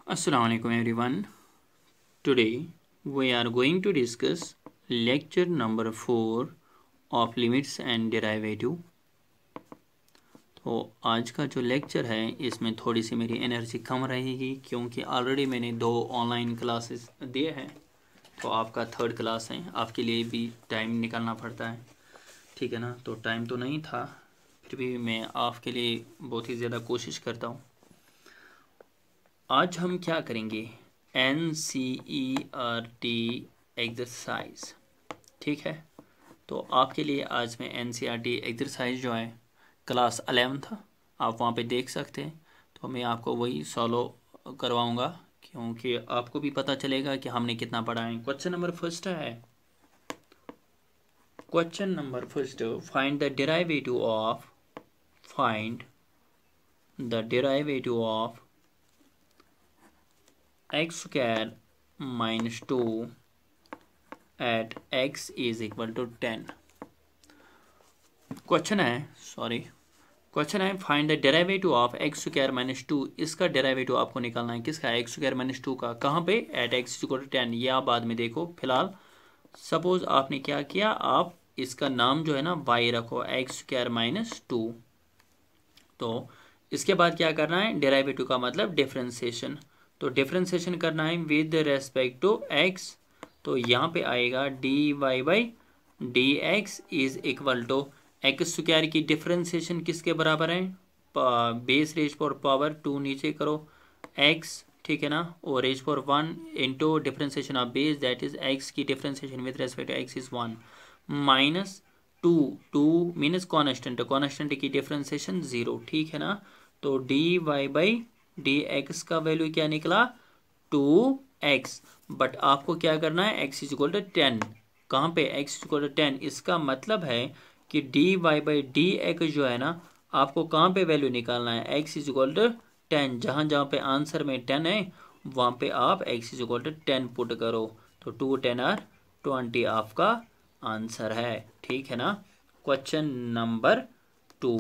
Assalamualaikum everyone. Today we are going to discuss lecture number 4 of limits and derivative. तो आज का जो lecture है इसमें थोड़ी सी मेरी एनर्जी कम रहेगी क्योंकि ऑलरेडी मैंने 2 ऑनलाइन क्लासेस दिए हैं। तो आपका 3rd क्लास है, आपके लिए भी टाइम निकालना पड़ता है, ठीक है ना। तो टाइम तो नहीं था, फिर भी मैं आपके लिए बहुत ही ज़्यादा कोशिश करता हूँ। आज हम क्या करेंगे, NCERT एक्सरसाइज, ठीक है। तो आपके लिए आज मैं NCERT एक्सरसाइज जो है क्लास 11 था, आप वहाँ पे देख सकते हैं। तो मैं आपको वही सॉल्व करवाऊँगा क्योंकि आपको भी पता चलेगा कि हमने कितना पढ़ा है। क्वेश्चन नंबर फर्स्ट है, question number first, find the derivative of x square minus 2 at x is equal to 10। Question है find the derivative of x square minus 2। इसका डेरिवेटिव आपको निकालना है, किसका, x स्क्वायर माइनस 2 का। कहाँ पे, at x is equal to 10। ये आप बाद में देखो, फिलहाल सपोज आपने क्या किया, आप इसका नाम जो है ना y रखो, x स्क्वायर माइनस 2। तो इसके बाद क्या करना है, डेरिवेटिव का मतलब डिफरेंशिएशन। तो डिफरेंशिएशन करना है विद रेस्पेक्ट टू x। तो यहाँ पे आएगा dy by d x is equal to x square की डिफरेंशिएशन किसके बराबर है, बेस रेज पर पावर 2 नीचे करो x, ठीक है ना, और रेज पर 1 into differentiation of base that is x की differentiation with respect to x is 1 minus 2 minus constant की डिफरेंशिएशन 0, ठीक है ना। तो d y by d x का वैल्यू क्या निकला, 2x। बट आपको क्या करना है, x इज इक्वल टू 10। कहाँ पे, x इज इक्वल टू 10। इसका मतलब है कि d y by d x जो है ना, आपको कहाँ पे वैल्यू निकालना है, x इज इक्वल टू 10। जहाँ जहाँ पे आंसर में 10 है वहाँ पे आप x is equal to 10 put करो। तो 2 10 आर 20 आपका आंसर है, ठीक है ना। क्वेश्चन नंबर 2,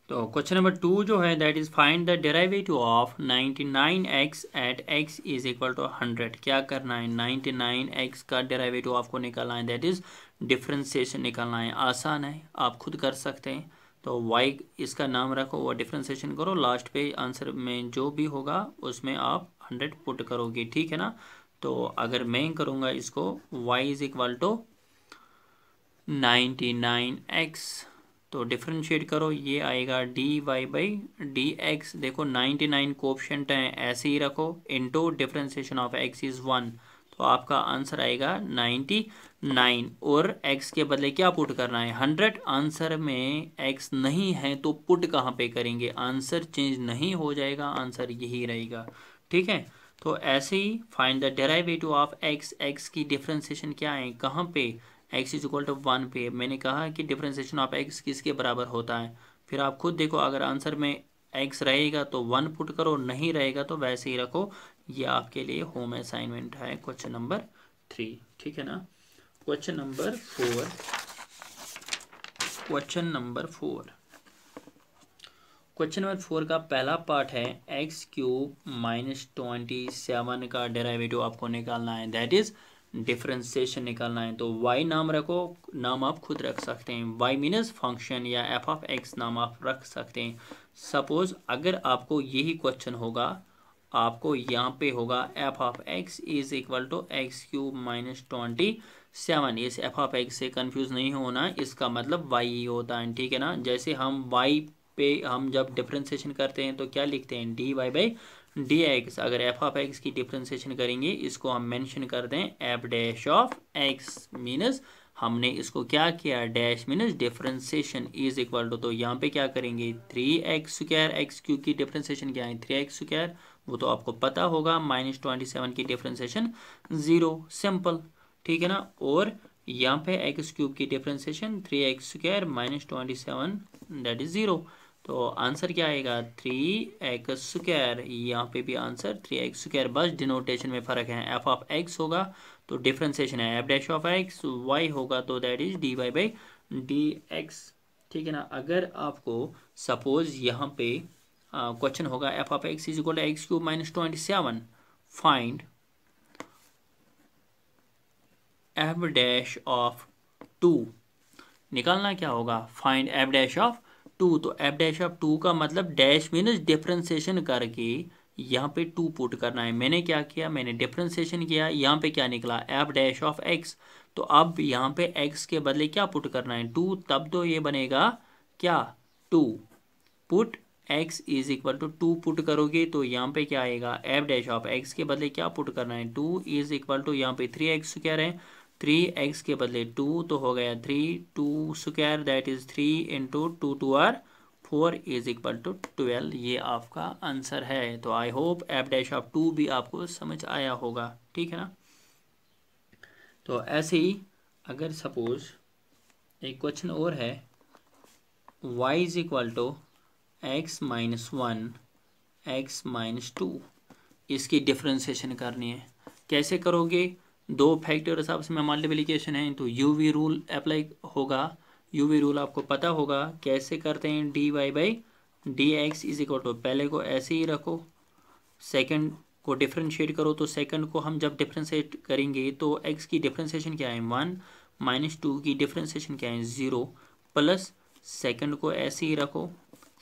तो क्वेश्चन नंबर 2 जो है that is find the derivative of 99x at x is equal to 100। क्या करना है, 99x का डेरिवेटिव आपको निकालना है, दैट इज डिफरेंशिएशन निकालना है। आसान है, आप खुद कर सकते हैं। तो y इसका नाम रखो, वो डिफरेंशिएशन करो, लास्ट पे आंसर में जो भी होगा उसमें आप 100 पुट करोगे, ठीक है ना। तो अगर मैं करूँगा इसको, y is equal to 99x, तो डिफरेंशिएट करो, ये आएगा d y by d x. देखो 99 कोएफिशिएंट है, ऐसे ही रखो, into differentiation of x is 1। तो आपका आंसर आएगा 99, और x के बदले क्या पुट करना है, 100। आंसर में x नहीं है तो पुट कहाँ पे करेंगे, आंसर चेंज नहीं हो जाएगा, आंसर यही रहेगा, ठीक है। तो ऐसे ही find the derivative of x की डिफरेंशिएशन क्या है, कहाँ पे, x इज इक्वल टू 1 पे। मैंने कहा कि डिफरेंशिएशन ऑफ x किसके बराबर होता है, फिर आप खुद देखो, अगर आंसर में x रहेगा तो 1 पुट करो, नहीं रहेगा तो वैसे ही रखो। ये आपके लिए होम असाइनमेंट है, क्वेश्चन नंबर 3, ठीक है ना। क्वेश्चन नंबर 4, क्वेश्चन नंबर 4 का पहला पार्ट है एक्स क्यूब माइनस 27 का डेरिवेटिव आपको निकालना है, दैट इज डिफरेंशिएशन निकालना है। तो y नाम रखो, नाम आप खुद रख सकते हैं, y मीनस फंक्शन या f ऑफ x नाम आप रख सकते हैं। सपोज अगर आपको यही क्वेश्चन होगा, आपको यहाँ पे होगा f of x is equal to x cube minus 27। इस f ऑफ x से कंफ्यूज नहीं होना, इसका मतलब y ही होता है, ठीक है ना। जैसे हम y पे हम जब डिफरेंशिएशन करते हैं तो क्या लिखते हैं, d y by d x. अगर एफ ऑफ एक्स की डिफरेंशिएशन करेंगे, इसको हम मेंशन कर दें f dash of x, minus हमने इसको क्या किया, dash minus differentiation is equal to, तो यहाँ पे क्या करेंगे, 3x स्क्वायर, एक्स क्यूब की डिफरेंशिएशन क्या है, 3x स्क्वायर, वो तो आपको पता होगा, माइनस 27 की डिफरेंशिएशन 0, सिंपल, ठीक है ना। और यहाँ पे एक्स क्यूब की differentiation 3x square minus 27 that is 0। तो आंसर क्या आएगा, 3x स्क्वायर। यहाँ पे भी आंसर 3x स्क्वायर, बस डिनोटेशन में फ़र्क है, f ऑफ x होगा तो डिफरेंशिएशन है f dash of x, y होगा तो that is d y by d x, ठीक है ना। अगर आपको सपोज यहाँ पे क्वेश्चन होगा f of x is equal to x cube minus 27, find f dash of 2। निकालना क्या होगा, फाइंड एफ डैश ऑफ 2। तो एफ डैश ऑफ 2 का मतलब डैश मीन्स डिफ्रेंसिएशन करके यहाँ पे 2 पुट करना है। मैंने क्या किया, मैंने डिफ्रेंसिएशन किया, यहाँ पे क्या निकला एफ डैश ऑफ एक्स। तो अब यहाँ पे x के बदले क्या पुट करना है 2, तब तो ये बनेगा क्या 2 put x is equal to 2 put करोगे तो यहाँ पे क्या आएगा एफ डैश ऑफ x के बदले क्या पुट करना है 2 इज इक्वल टू यहाँ पे 3x स्क्वायर है, 3x के बदले 2 तो हो गया 3, 2 square that is 3 into 2 2 or 4 is equal to 12। ये आपका आंसर है। तो I hope f dash of 2 भी आपको समझ आया होगा, ठीक है ना। तो ऐसे ही अगर सपोज एक क्वेश्चन और है y is equal to x minus 1 x minus 2, इसकी डिफ्रेंसिएशन करनी है। कैसे करोगे, दो फैक्टर्स आपस में मल्टीप्लिकेशन है तो यूवी रूल अप्लाई होगा। यूवी रूल आपको पता होगा कैसे करते हैं, d y by d x is equal to, पहले को ऐसे ही रखो, सेकंड को डिफ्रेंशिएट करो। तो सेकंड को हम जब डिफ्रेंशिएट करेंगे तो x की डिफ्रेंशिएशन क्या है 1, माइनस 2 की डिफ्रेंशिएशन क्या है 0, प्लस सेकंड को ऐसे ही रखो,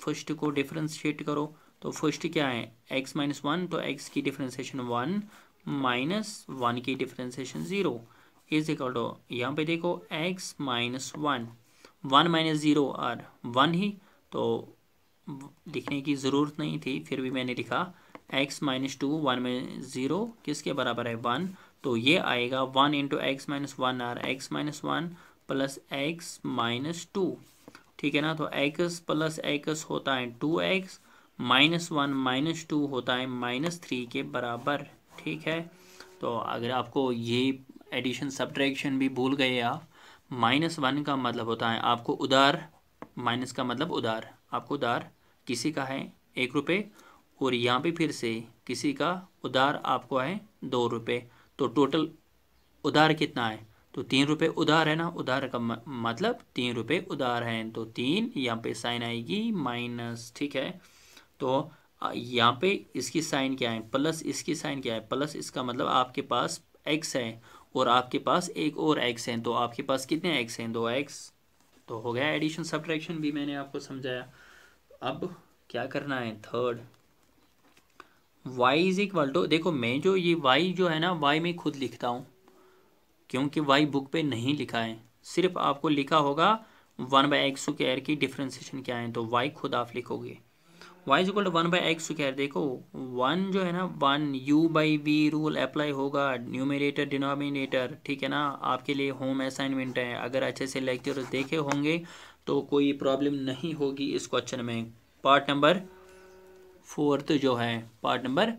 फर्स्ट को डिफ्रेंशिएट करो। तो फर्स्ट क्या है x माइनस 1, तो x की डिफ्रेंशिएशन 1 माइनस 1 की डिफ्रेंशिएशन 0 इज इक्वल टू, यहाँ पे देखो x माइनस 1, 1 माइनस 0 और 1 ही, तो लिखने की ज़रूरत नहीं थी, फिर भी मैंने लिखा x माइनस 2, 1 में 0 किसके बराबर है 1, तो ये आएगा 1 इंटू एक्स माइनस 1 और x minus 1 plus x minus 2, ठीक है ना। तो x प्लस x होता है 2x, माइनस 1 माइनस 2 होता है माइनस 3 के बराबर, ठीक है। तो अगर आपको ये एडिशन सब्ट्रैक्शन भी भूल गए आप, माइनस 1 का मतलब होता है आपको उधार, माइनस का मतलब उधार, आपको उधार किसी का है 1 रुपये और यहाँ पे फिर से किसी का उधार आपको है 2 रुपये, तो टोटल उधार कितना है, तो 3 रुपये उधार है ना, उधार का मतलब 3 रुपये उधार हैं, तो 3 यहाँ पे साइन आएगी माइनस, ठीक है। तो यहाँ पे इसकी साइन क्या है प्लस, इसकी साइन क्या है प्लस, इसका मतलब आपके पास x है और आपके पास एक और x है, तो आपके पास कितने x हैं 2x। तो हो गया एडिशन सब्ट्रैक्शन भी मैंने आपको समझाया। अब क्या करना है third, y is equal to, देखो मैं जो ये y जो है ना y मैं खुद लिखता हूँ क्योंकि y बुक पे नहीं लिखा है, सिर्फ आपको लिखा होगा 1 बाई एक्स स्क्वायर की डिफ्रेंसिएशन क्या है, तो y खुद आप लिखोगे y is equal to 1 by x square. देखो 1 जो है ना 1 u by v rule apply होगा, न्यूमरेटर डिनोमिनेटर, ठीक है ना। आपके लिए होम असाइनमेंट है, अगर अच्छे से लेक्चर देखे होंगे तो कोई प्रॉब्लम नहीं होगी इस क्वेश्चन में। पार्ट नंबर 4 जो है, पार्ट नंबर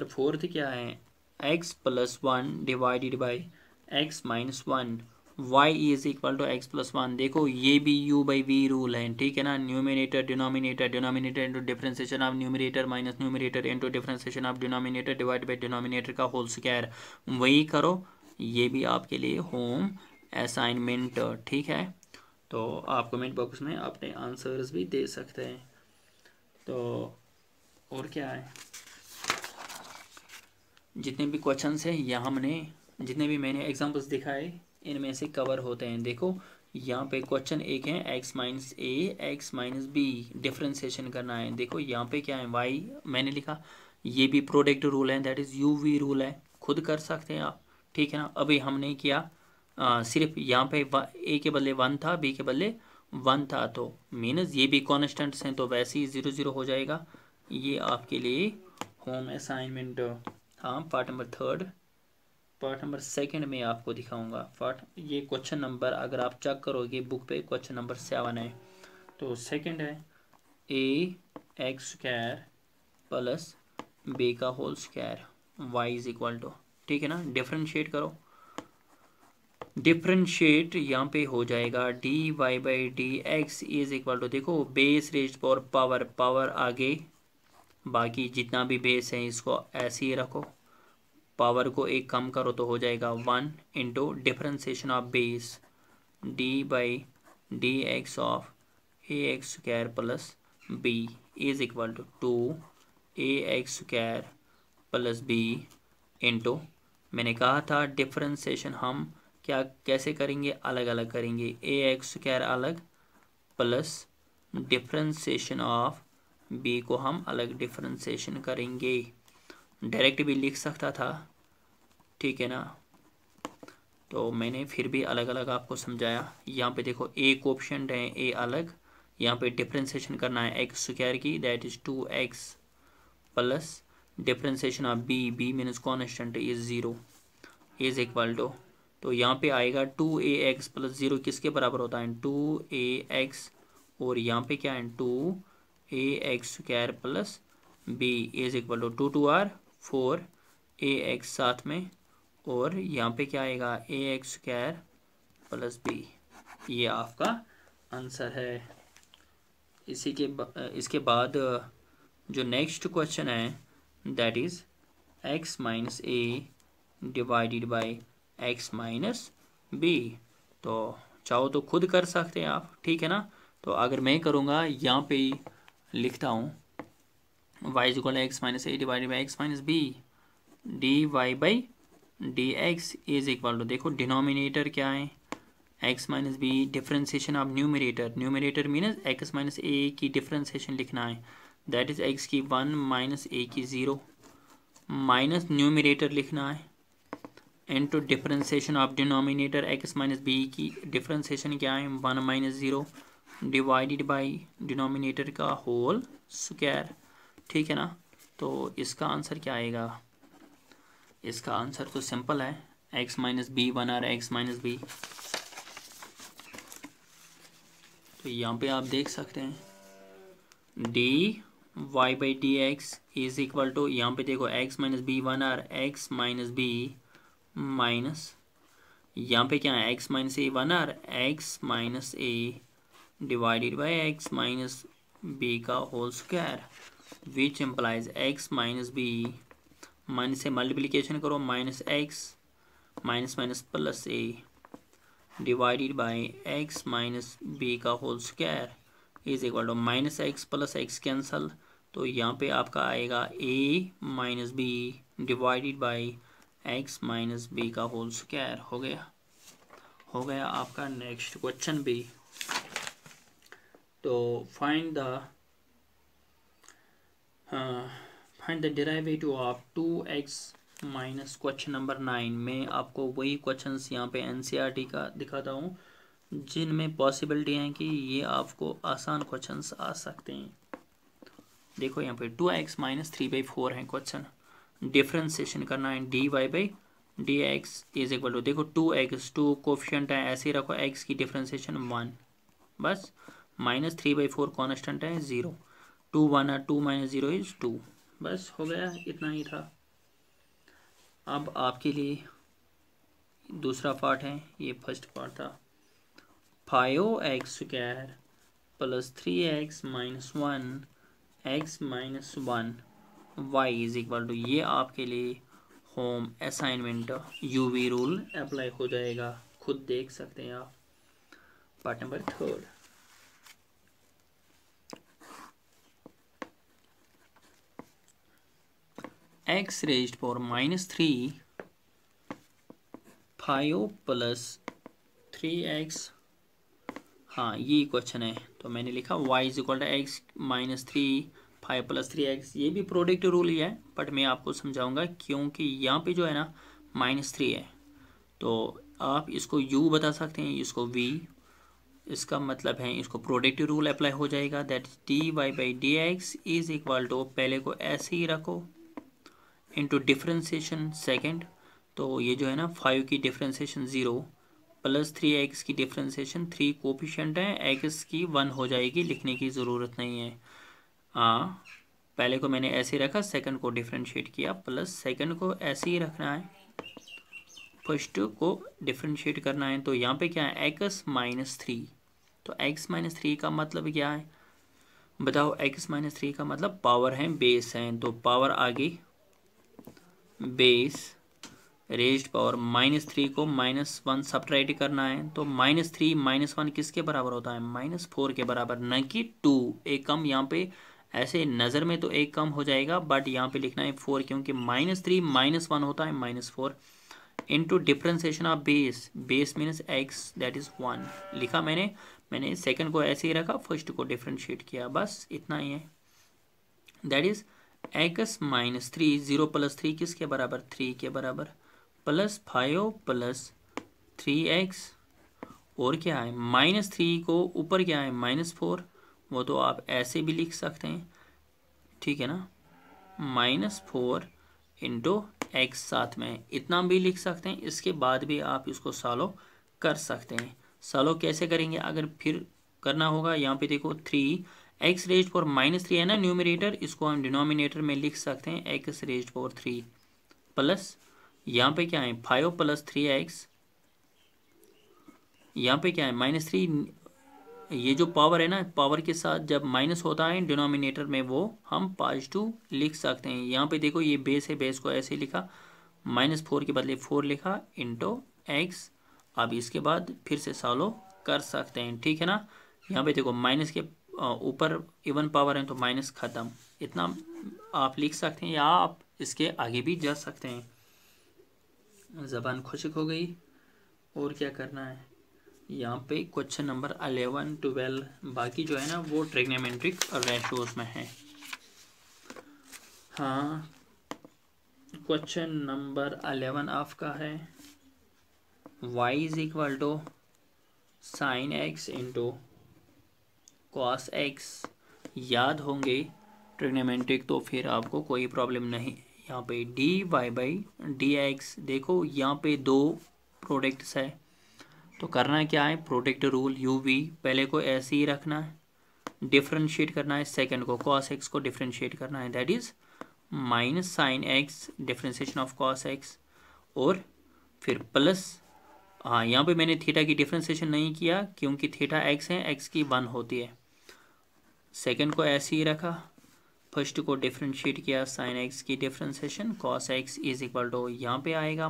4 क्या है, x plus 1 divided by x minus 1, y is equal to x plus 1। देखो ये भी u बाई v रूल है, ठीक है ना। Numerator denominator, denominator into differentiation of numerator minus numerator into differentiation of denominator divide by denominator का whole square, वही करो, ये भी आपके लिए होम असाइनमेंट, ठीक है। तो आप कमेंट बॉक्स में अपने आंसर्स भी दे सकते हैं। तो और क्या है, जितने भी क्वेश्चंस हैं यहाँ हमने, जितने भी मैंने एग्जांपल्स दिखाए इनमें से कवर होते हैं। देखो यहाँ पे क्वेश्चन एक है x माइनस ए एक्स माइनस बी, डिफ्रेंसिएशन करना है। देखो यहाँ पे क्या है y मैंने लिखा, ये भी प्रोडक्ट रूल है, that is u v rule है, खुद कर सकते हैं आप, ठीक है ना। अभी हमने किया सिर्फ यहाँ पे a के बदले 1 था, b के बदले 1 था, तो मीनस ये भी कॉन्स्टेंट्स हैं तो वैसे ही 0 0 हो जाएगा। ये आपके लिए होम असाइनमेंट। हाँ पार्ट नंबर 3, पार्ट नंबर 2 में आपको दिखाऊंगा। पार्ट ये क्वेश्चन नंबर अगर आप चेक करोगे बुक पे क्वेश्चन नंबर 7 है। तो सेकंड है a x square plus b का whole square y is equal to, ठीक है ना। डिफ्रेंशिएट करो, डिफ्रेंशिएट यहाँ पे हो जाएगा d y by d x is equal to, देखो base raised power, power power आगे, बाकी जितना भी बेस है इसको ऐसे ही रखो, पावर को एक कम करो तो हो जाएगा 1 into differentiation of base d by d x of a x square plus b is equal to a x square plus b into, मैंने कहा था डिफरेंशिएशन हम क्या कैसे करेंगे, अलग अलग करेंगे, ए एक्स स्क्वायर अलग प्लस डिफरेंशिएशन ऑफ बी को हम अलग डिफरेंशिएशन करेंगे। डायरेक्ट भी लिख सकता था, ठीक है ना, तो मैंने फिर भी अलग अलग आपको समझाया। यहाँ पे देखो ए कोएफिशिएंट है, ए अलग, यहाँ पे डिफरेंशिएशन करना है एक्स स्क्वायर की, that is 2x plus differentiation of b, b means constant is 0 is equal to, तो यहाँ पे आएगा 2ax प्लस 0 किसके बराबर होता है 2ax, और यहाँ पे क्या है 2ax स्क्वायर plus b is equal to 2 2 or 4ax साथ में, और यहाँ पे क्या आएगा ax स्क्वायर प्लस बी। ये आपका आंसर है। इसके बाद जो नेक्स्ट क्वेश्चन है that is x minus a divided by x minus b. तो चाहो तो खुद कर सकते हैं आप, ठीक है ना। तो अगर मैं करूँगा यहाँ पे लिखता हूँ y is equal x minus a divided by x minus b d y by d x is equal to, देखो डिनोमिनेटर क्या है x minus b, differentiation of numerator, numerator minus x minus a की differentiation लिखना है, that is x की 1 minus a की 0 minus numerator लिखना है into differentiation of denominator x minus b की डिफरेंशिएशन क्या है 1 माइनस 0 डिवाइडेड बाई डिनोमिनेटर का होल स्क्वायर, ठीक है ना। तो इसका आंसर क्या आएगा, इसका आंसर तो सिंपल है x माइनस बी 1 और x माइनस बी। तो यहाँ पे आप देख सकते हैं d y by d x is equal to, यहाँ पे देखो x माइनस बी 1 और x माइनस बी माइनस, यहाँ पे क्या है x माइनस ए 1 और x minus a divided by x minus b का whole square, which implies x minus b, minus से मल्टीप्लिकेशन करो minus x minus minus plus a divided by x minus b का whole square is equal to minus x plus x cancel, तो यहाँ पे आपका आएगा a minus b divided by x minus b का whole square. हो गया आपका नेक्स्ट क्वेश्चन भी। तो find the derivative of 2x minus, question number 9 में आपको वही क्वेश्चंस यहाँ पे एनसीईआरटी का दिखाता हूँ जिनमें पॉसिबिलिटी है कि ये आपको आसान क्वेश्चंस आ सकते हैं। देखो यहाँ पे 2x माइनस 3/4 है क्वेश्चन, डिफरेंशिएशन करना है dy by d x is equal to, देखो 2x 2 कोफिशिएंट है, ऐसे ही रखो x की डिफरेंशिएशन 1 बस, माइनस 3/4 कॉन्स्टेंट है 0, 2 1 और 2 माइनस 0 इज 2, बस हो गया, इतना ही था। अब आपके लिए दूसरा पार्ट है, ये फर्स्ट पार्ट था 5x square plus 3x minus 1 x minus 1 y is equal to, ये आपके लिए home assignment UV rule apply हो जाएगा, खुद देख सकते हैं आप। Part number 3, x raised power minus 3 5 plus 3x, हाँ ये क्वेश्चन है, तो मैंने लिखा y is equal to x minus 3 5 plus 3x, ये भी प्रोडक्ट रूल ही है बट मैं आपको समझाऊंगा क्योंकि यहाँ पे जो है ना -3 है, तो आप इसको u बता सकते हैं, इसको v, इसका मतलब है इसको प्रोडक्ट रूल अप्लाई हो जाएगा, that dy by d x is equal to, पहले को ऐसे ही रखो इनटू डिफरेंशिएशन सेकंड, तो ये जो है ना 5 की डिफरेंशिएशन 0 प्लस 3x की डिफरेंशिएशन 3 कोफिशिएंट है, x की 1 हो जाएगी, लिखने की ज़रूरत नहीं है। हाँ पहले को मैंने ऐसे रखा, सेकंड को डिफरेंशिएट किया, प्लस सेकंड को ऐसे ही रखना है, फर्स्ट को डिफरेंशिएट करना है। तो यहाँ पे क्या है x माइनस 3, तो x माइनस 3 का मतलब क्या है बताओ, x माइनस 3 का मतलब पावर है, बेस है, तो पावर आ गई बेस रेज्ड पावर -3 को -1 सब्ट्रैक्ट करना है, तो -3 -1 किसके बराबर होता है -4 के बराबर, न कि 2, एक कम यहाँ पे ऐसे नज़र में तो एक कम हो जाएगा, बट यहाँ पे लिखना है 4, क्योंकि -3 -1 होता है -4 into differentiation of base. Base means x that is 1 लिखा मैंने सेकंड को ऐसे ही रखा, फर्स्ट को डिफ्रेंशिएट किया, बस इतना ही है। दैट इज x -3 0 + 3 किसके बराबर 3 के बराबर, +5 + 3x और क्या है -3 को ऊपर क्या है -4, वो तो आप ऐसे भी लिख सकते हैं, ठीक है ना, -4 इंटू x साथ में इतना भी लिख सकते हैं। इसके बाद भी आप इसको सॉल्व कर सकते हैं। सॉल्व कैसे करेंगे, अगर फिर करना होगा, यहाँ पे देखो 3x⁻³ है ना न्यूमरेटर, इसको हम डिनोमिनेटर में लिख सकते हैं x⁻³ प्लस यहाँ पे क्या है 5 + 3x, यहाँ पे क्या है -3, ये जो पावर है ना, पावर के साथ जब माइनस होता है डिनोमिनेटर में, वो हम +2 लिख सकते हैं। यहाँ पे देखो ये बेस है, बेस को ऐसे लिखा, -4 के बदले 4 लिखा इंटू x। अब इसके बाद फिर से सॉल्व कर सकते हैं, ठीक है ना। यहाँ पे देखो माइनस के ऊपर इवन पावर है तो माइनस ख़त्म, इतना आप लिख सकते हैं, या आप इसके आगे भी जा सकते हैं। ज़बान खुशक हो गई, और क्या करना है। यहाँ पे क्वेश्चन नंबर 11, 12 बाकी जो है ना वो ट्रिग्नोमेट्रिक रेशियोज में है। हाँ, क्वेश्चन नंबर 11 आपका है y = sin x into cos x। याद होंगे ट्रिग्नोमेट्रिक तो फिर आपको कोई प्रॉब्लम नहीं। यहाँ पे dy/dx, देखो यहाँ पे दो प्रोडक्ट्स है, तो करना क्या है, प्रोडक्ट रूल uv पहले को ऐसे ही रखना है, डिफ्रेंशिएट करना है, सेकंड को cos x को डिफ्रेंशिएट करना है, that is -sin x differentiation of cos x, और फिर प्लस, हाँ यहाँ पे मैंने थीटा की डिफ्रेंशिएशन नहीं किया क्योंकि थीटा x है, x की 1 होती है। सेकंड को ऐसे ही रखा, फर्स्ट को डिफ्रेंशिएट किया, sin x की डिफ्रेंशिएशन cos x = यहाँ पे आएगा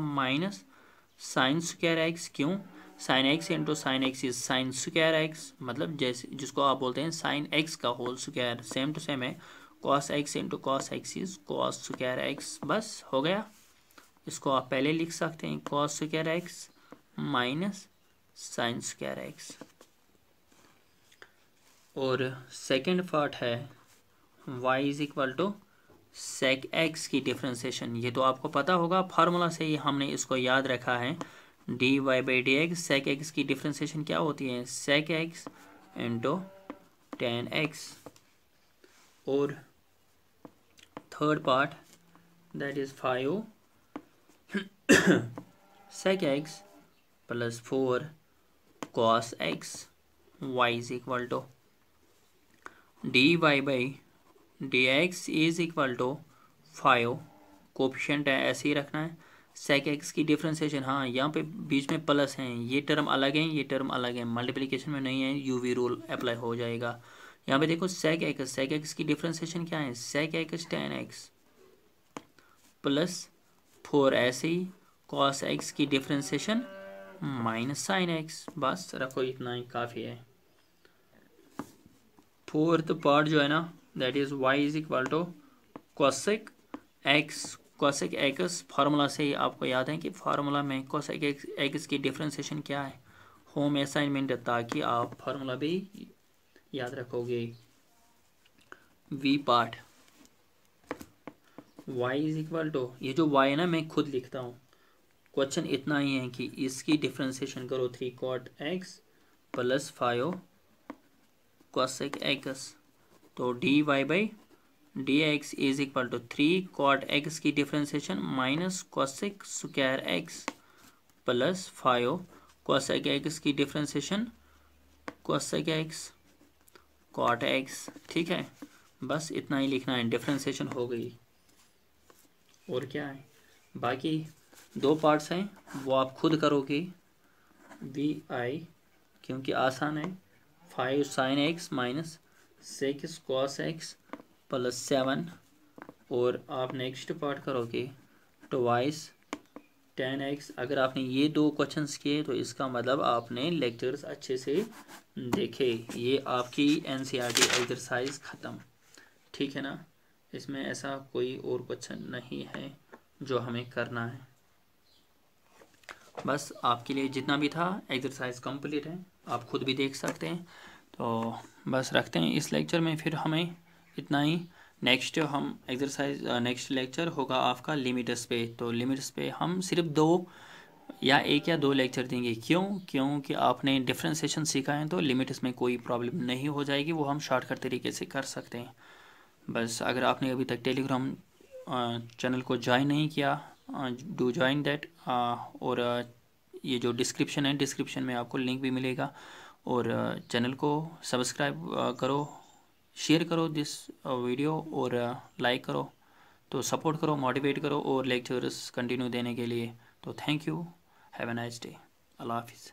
-sin²x, क्यों, sin x into sin x is sin²x, मतलब जैसे जिसको आप बोलते हैं sin x का whole square, same to same है, cos x into cos x is cos²x, बस हो गया। इसको आप पहले लिख सकते हैं cos²x माइनस sin²x। और सेकंड पार्ट है y = sec x की डिफ्रेंशिएशन। ये तो आपको पता होगा, फार्मूला से ही हमने इसको याद रखा है, dy/dx sec x की डिफ्रेंशिएशन क्या होती है, sec x into tan x। और third part that is 5 sec x + 4 cos x, y = dy/dx = 5, coefficient है ऐसे ही रखना है, sec x की डिफ्रेंशिएशन, हाँ यहाँ पे बीच में प्लस हैं, ये टर्म अलग है, ये टर्म अलग है, मल्टीप्लिकेशन में नहीं है, यूवी रूल अप्लाई हो जाएगा। यहाँ पे देखो sec x की डिफ्रेंशिएशन क्या है, sec x tan x + 4 ऐसे ही, cos x की डिफ्रेंशिएशन -sin x, बस रखो इतना ही काफ़ी है। फोर्थ पार्ट जो है ना that is y = cosec x formula से ही आपको याद है कि फार्मूला में cosec x की डिफ्रेंशिएशन क्या है, होम असाइनमेंट, ताकि आप फार्मूला भी याद रखोगे। v पार्ट y = ये जो y है ना मैं खुद लिखता हूँ, क्वेश्चन इतना ही है कि इसकी डिफ्रेंशिएशन करो 3 cot x + 5 cosec x, तो dy/dx = 3 cot x की differentiation minus cosec² x + 5 cosec x की differentiation cosec x cot x, ठीक है, बस इतना ही लिखना है, डिफ्रेंशिएशन हो गई। और क्या है, बाकी दो पार्ट्स हैं वो आप खुद करोगे, vi क्योंकि आसान है, 5 sin x minus 6 cos x + 7, और आप नेक्स्ट पार्ट करोगे ट्वाइस tan x। अगर आपने ये दो क्वेश्चंस किए तो इसका मतलब आपने लेक्चर्स अच्छे से देखे, ये आपकी NCERT एक्सरसाइज ख़त्म। ठीक है ना। इसमें ऐसा कोई और क्वेश्चन नहीं है जो हमें करना है। बस आपके लिए जितना भी था एक्सरसाइज कंप्लीट है, आप खुद भी देख सकते हैं। तो बस रखते हैं इस लेक्चर में, फिर हमें इतना ही। नेक्स्ट हम एक्सरसाइज नेक्स्ट लेक्चर होगा आपका लिमिट्स पे। तो लिमिट्स पे हम सिर्फ 2 या 1 या 2 लेक्चर देंगे। क्योंकि आपने डिफ्रेंसिएशन सीखा है तो लिमिट्स में कोई प्रॉब्लम नहीं हो जाएगी, वो हम शॉर्टकट तरीके से कर सकते हैं। बस अगर आपने अभी तक टेलीग्राम चैनल को ज्वाइन नहीं किया, डू ज्वाइन दैट। और ये जो डिस्क्रिप्शन है, डिस्क्रिप्शन में आपको लिंक भी मिलेगा। और चैनल को सब्सक्राइब करो, शेयर करो दिस वीडियो, और लाइक करो, तो सपोर्ट करो, मोटिवेट करो और लेक्चर्स कंटिन्यू देने के लिए। तो thank you, have a nice day, Allah हाफिज़।